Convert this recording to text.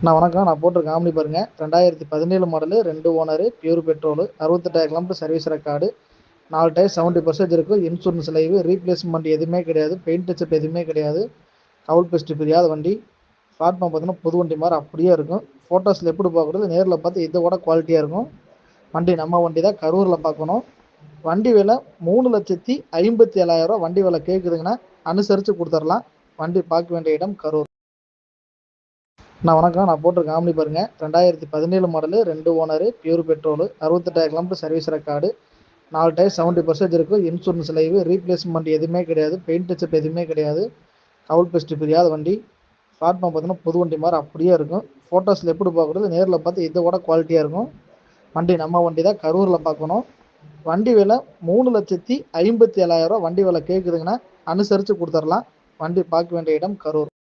வணக்கம். நான் போட்டிருக்க ஆம்னி பாருங்க. 2017 model, 2 owner, pure petrol, 68,000 kilometre service record, 4 tyre 70% இருக்கு. இன்சூரன்ஸ் லைவு, ரீப்ளேஸ்மெண்ட் எதுவுமே கிடையாது. பெயிண்ட் டச்சப் எதுவுமே கிடையாது. கவுல் பெஸ்ட் பிரியாத வண்டி. பிளாட்ஃபார்ம் பார்த்தீங்கன்னா புது வண்டி மாதிரி அப்படியே இருக்கும். ஃபோட்டோஸில் எப்படி பார்க்குறது, நேரில் பார்த்து இதை விட குவாலிட்டியாக இருக்கும். வண்டி நம்ம வண்டி தான், கரூரில் பார்க்கணும். வண்டி விலை 3,57,000 வண்டி விலை கேட்குதுங்கன்னா அனுசரித்து கொடுத்துடலாம். வண்டி பார்க்க வேண்டிய இடம் கரூர். வணக்கம். நான் போட்டிருக்க ஆம்னி பாருங்க. 2017 model, 2 owner, pure petrol, 68,000 kilometre service record, 4 tyre 70% இருக்கு. இன்சூரன்ஸ் லைவு, ரீப்ளேஸ்மெண்ட் எதுவுமே கிடையாது. பெயிண்ட் டச்சப் எதுவுமே கிடையாது. கவுல் பெஸ்ட் பிரியாத வண்டி. பிளாட்ஃபார்ம் பார்த்தீங்கன்னா புது வண்டி மாதிரி அப்படியே இருக்கும். ஃபோட்டோஸில் எப்படி பார்க்குறது, நேரில் பார்த்து இதை விட குவாலிட்டியாக இருக்கும். வண்டி நம்ம வண்டி தான், கரூரில் பார்க்கணும். வண்டி விலை 3,57,000 வண்டி விலை கேட்குதுங்கன்னா அனுசரித்து கொடுத்துடலாம். வண்டி பார்க்க வேண்டிய இடம் கரூர்.